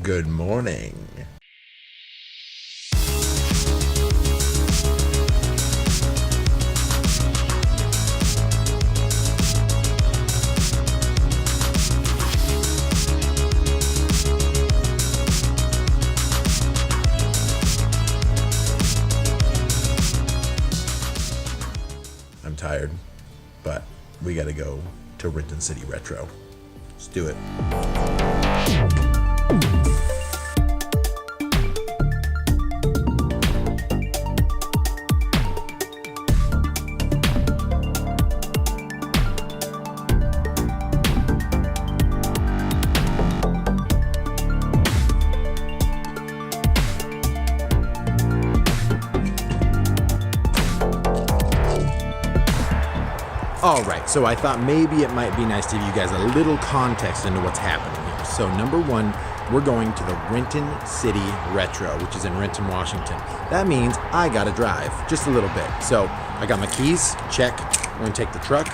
Good morning. I'm tired, but we gotta go to Renton City Retro. Let's do it. Alright, so I thought maybe it might be nice to give you guys a little context into what's happening here. So number one, we're going to the Renton City Retro, which is in Renton, Washington. That means I gotta drive, just a little bit. So I got my keys, check. We're gonna take the truck,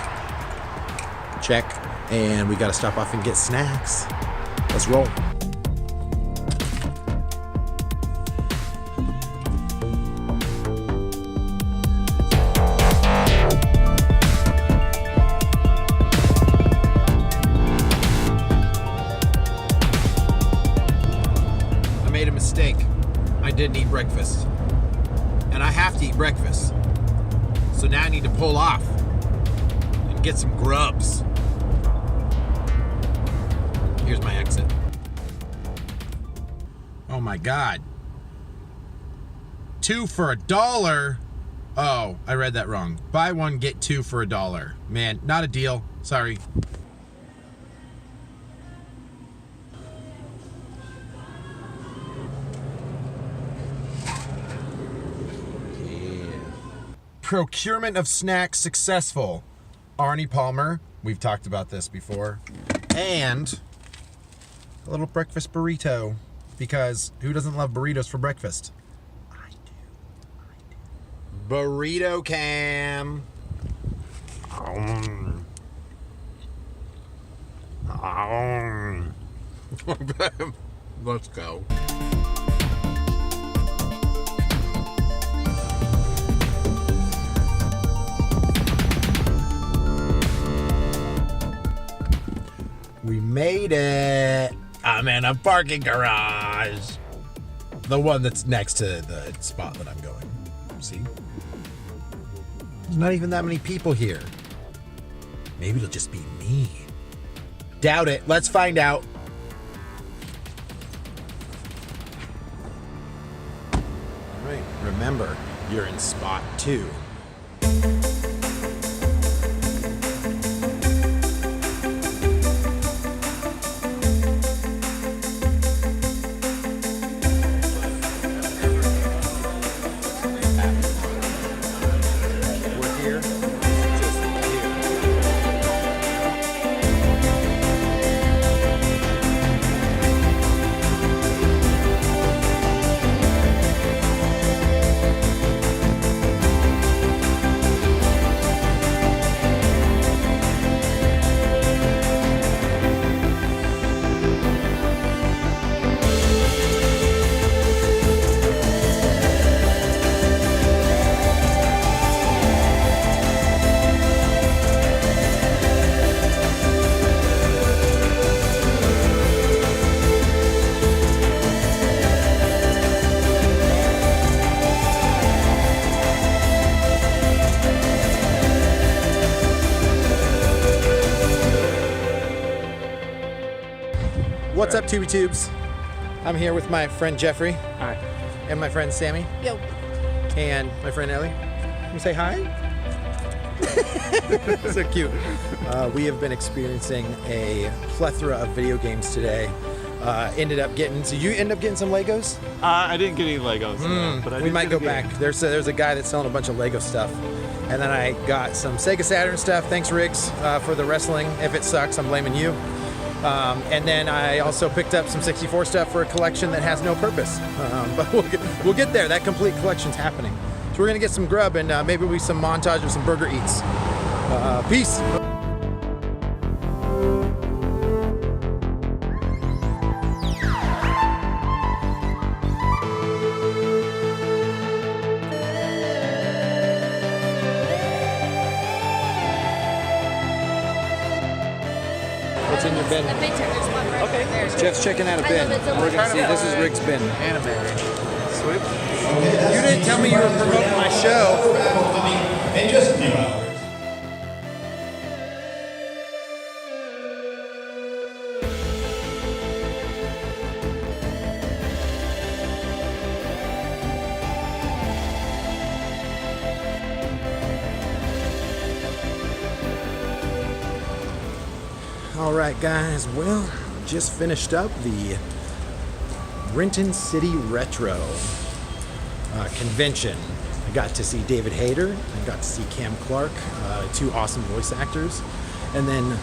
check. And we gotta stop off and get snacks. Let's roll. Mistake. I didn't eat breakfast. And I have to eat breakfast. So now I need to pull off and get some grubs. Here's my exit. Oh my God. 2 for $1. Oh, I read that wrong. Buy one, get 2 for $1. Man, not a deal. Sorry. Procurement of snacks successful. Arnie Palmer, we've talked about this before. And a little breakfast burrito, because who doesn't love burritos for breakfast? I do. Burrito cam. Let's go. We made it. I'm in a parking garage. The one that's next to the spot that I'm going. See? There's not even that many people here. Maybe it'll just be me. Doubt it. Let's find out. All right. Remember, you're in spot 2. What's up, Tubey Tubes? I'm here with my friend Jeffrey. Hi. And my friend Sammy. Yo. And my friend Ellie. Can you say hi? So cute. We have been experiencing a plethora of video games today. Ended up getting, so you end up getting some Legos? I didn't get any Legos, but I we might go back. There's a guy that's selling a bunch of Lego stuff. And then I got some Sega Saturn stuff. Thanks, Riggs, for the wrestling. If it sucks, I'm blaming you. And then I also picked up some 64 stuff for a collection that has no purpose. But we'll get there. That complete collection's happening. So we're gonna get some grub and maybe we some montage of some burger eats. Peace. bin. The bin check, there's one right Okay. over there. Jeff's checking out a bin. We're gonna see. This is Rick's bin. Anime. Sweet. You didn't tell me you were promoting my show. In just a few hours. All right, guys. Well, just finished up the Renton City Retro convention. I got to see David Hayter. I got to see Cam Clark, two awesome voice actors, and then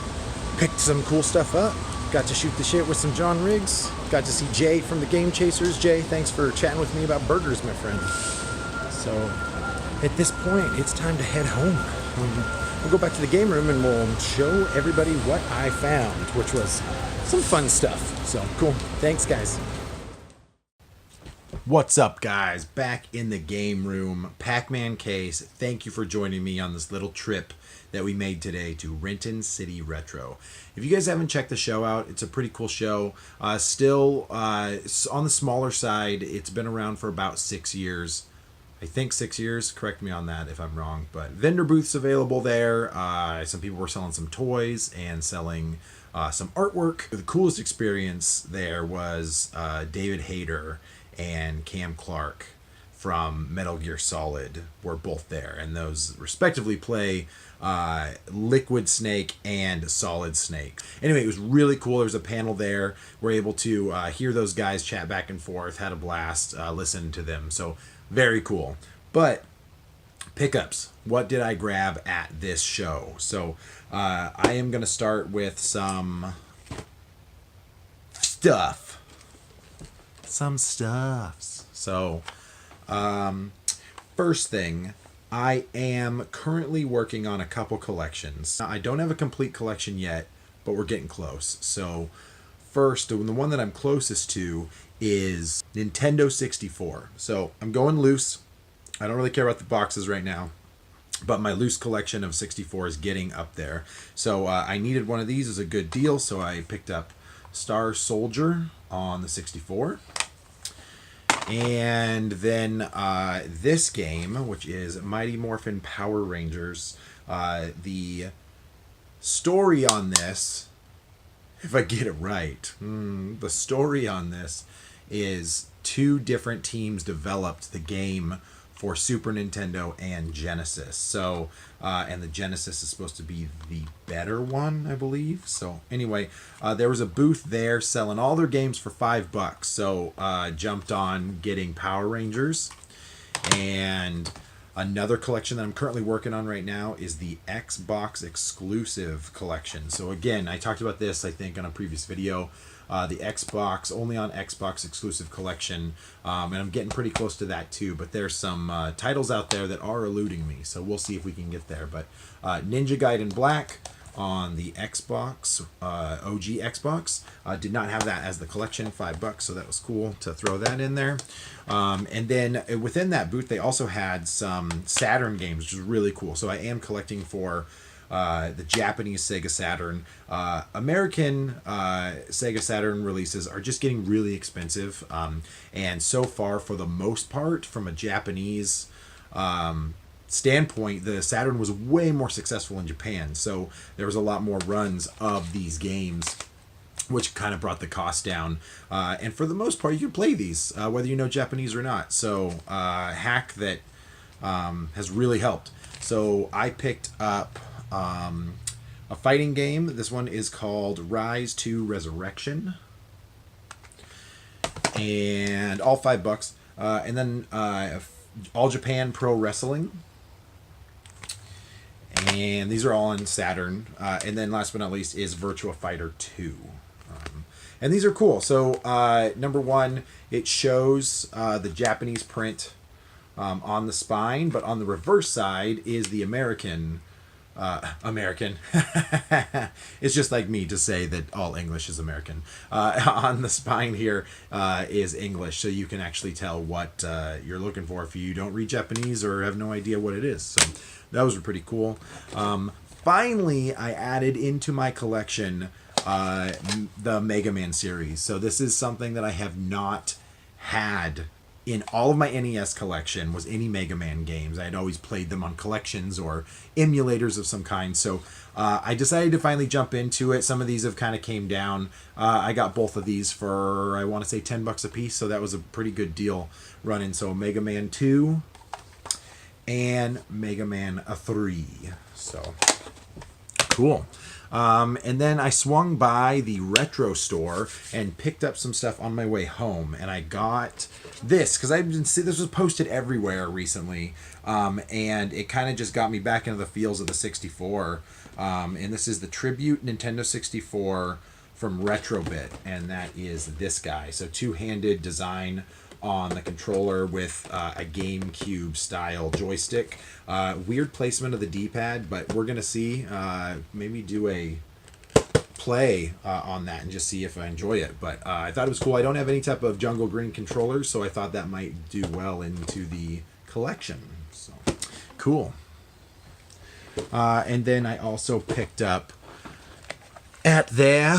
picked some cool stuff up. Got to shoot the shit with some John Riggs. Got to see Jay from the Game Chasers. Jay, thanks for chatting with me about burgers, my friend. So, at this point, it's time to head home. We'll go back to the game room and we'll show everybody what I found, which was some fun stuff. So, cool. Thanks, guys. What's up, guys? Back in the game room. Pacmancase, thank you for joining me on this little trip that we made today to Renton City Retro. If you guys haven't checked the show out, it's a pretty cool show. Still on the smaller side. It's been around for about 6 years. I think 6 years. Correct me on that if I'm wrong. But vendor booths available there. Some people were selling some toys and selling some artwork. The coolest experience there was David Hayter and Cam Clark from Metal Gear Solid were both there, and those respectively play Liquid Snake and Solid Snake. Anyway, it was really cool. There was a panel there. We're able to hear those guys chat back and forth, had a blast, listen to them. So very cool. But pickups, what did I grab at this show? So I am going to start with some stuff. Some stuffs. So, first thing, I am currently working on a couple collections. Now, I don't have a complete collection yet, but we're getting close. So, first, the one that I'm closest to is Nintendo 64. So, I'm going loose. I don't really care about the boxes right now, but my loose collection of 64 is getting up there. So, I needed one of these as a good deal, so I picked up Star Soldier on the 64. And then this game, which is Mighty Morphin Power Rangers. The story on this, if I get it right, the story on this is two different teams developed the game for Super Nintendo and Genesis. So, and the Genesis is supposed to be the better one, I believe. So anyway, there was a booth there selling all their games for $5. So jumped on getting Power Rangers. And another collection that I'm currently working on right now is the Xbox exclusive collection. So again, I talked about this, I think, on a previous video. The Xbox, only on Xbox exclusive collection, and I'm getting pretty close to that too, but there's some titles out there that are eluding me, so we'll see if we can get there. But Ninja Gaiden Black on the Xbox, OG Xbox, did not have that as the collection, $5, so that was cool to throw that in there. And then within that booth, they also had some Saturn games, which is really cool. So I am collecting for the Japanese Sega Saturn. American Sega Saturn releases are just getting really expensive. And so far, for the most part, from a Japanese standpoint, the Saturn was way more successful in Japan. So there was a lot more runs of these games, which kind of brought the cost down. And for the most part, you can play these, whether you know Japanese or not. So hack that has really helped. So I picked up a fighting game. This one is called Rise to Resurrection, and all $5. And then All Japan Pro Wrestling, and these are all on Saturn. And then last but not least is Virtua Fighter 2. And these are cool. So number one, it shows the Japanese print on the spine, but on the reverse side is the American. It's just like me to say that all English is American. On the spine here is English, so you can actually tell what you're looking for if you don't read Japanese or have no idea what it is. So those were pretty cool. Finally, I added into my collection the Mega Man series. So this is something that I have not had in all of my NES collection, was any Mega Man games. I had always played them on collections or emulators of some kind. So I decided to finally jump into it. Some of these have kind of came down. I got both of these for, I want to say, $10 a piece. So that was a pretty good deal running. So Mega Man 2 and Mega Man 3. So cool. And then I swung by the retro store and picked up some stuff on my way home, and I got this because I've been this was posted everywhere recently, and it kind of just got me back into the feels of the 64. And this is the Tribute Nintendo 64 from Retrobit, and that is this guy. So two-handed design on the controller with a GameCube style joystick. Weird placement of the D-pad, but we're gonna see. Maybe do a play on that and just see if I enjoy it. But I thought it was cool. I don't have any type of Jungle Green controllers, so I thought that might do well into the collection. So cool. And then I also picked up at there.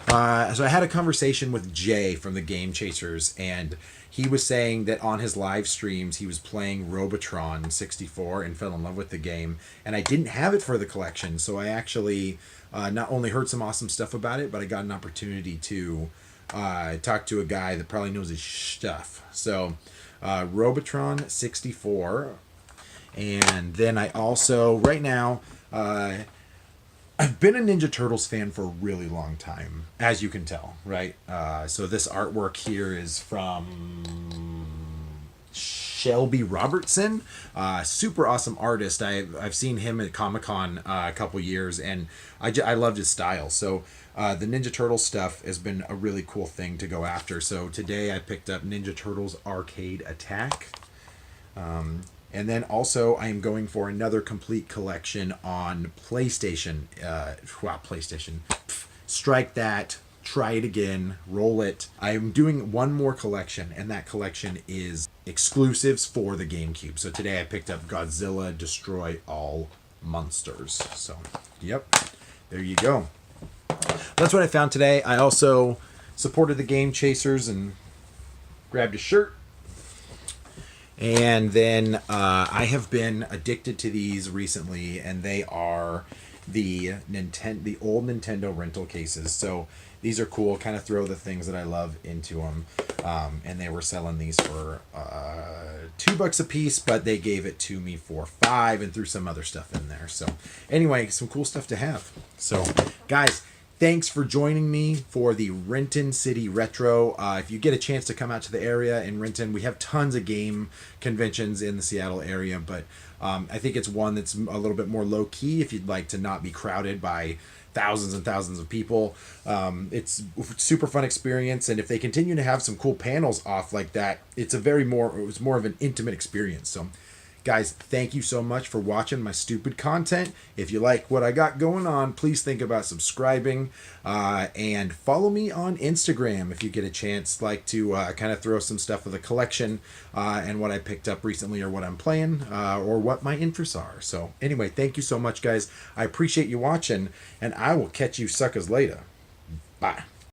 So I had a conversation with Jay from the Game Chasers, and he was saying that on his live streams he was playing Robotron 64 and fell in love with the game, and I didn't have it for the collection, so I actually not only heard some awesome stuff about it, but I got an opportunity to talk to a guy that probably knows his stuff. So Robotron 64, and then I also, right now, I've been a Ninja Turtles fan for a really long time, as you can tell, right? So this artwork here is from Shelby Robertson, super awesome artist. I've seen him at Comic-Con a couple years, and I loved his style. So the Ninja Turtles stuff has been a really cool thing to go after. So today I picked up Ninja Turtles Arcade Attack. And then also I am going for another complete collection on PlayStation. PlayStation. Strike that. Try it again. Roll it. I am doing one more collection, and that collection is exclusives for the GameCube. So today I picked up Godzilla Destroy All Monsters. So, yep. There you go. That's what I found today. I also supported the Game Chasers and grabbed a shirt. And then I have been addicted to these recently, and they are the old Nintendo rental cases. So these are cool. Kind of throw the things that I love into them. And they were selling these for $2 a piece, but they gave it to me for $5 and threw some other stuff in there. So anyway, some cool stuff to have. So guys, thanks for joining me for the Renton City Retro. If you get a chance to come out to the area in Renton, we have tons of game conventions in the Seattle area, but I think it's one that's a little bit more low-key if you'd like to not be crowded by thousands and thousands of people. It's a super fun experience, and if they continue to have some cool panels off like that, it was more of an intimate experience. So guys, thank you so much for watching my stupid content. If you like what I got going on, please think about subscribing and follow me on Instagram if you get a chance. Like to kind of throw some stuff of the collection and what I picked up recently, or what I'm playing, or what my interests are. So anyway, thank you so much, guys. I appreciate you watching, and I will catch you suckers later. Bye.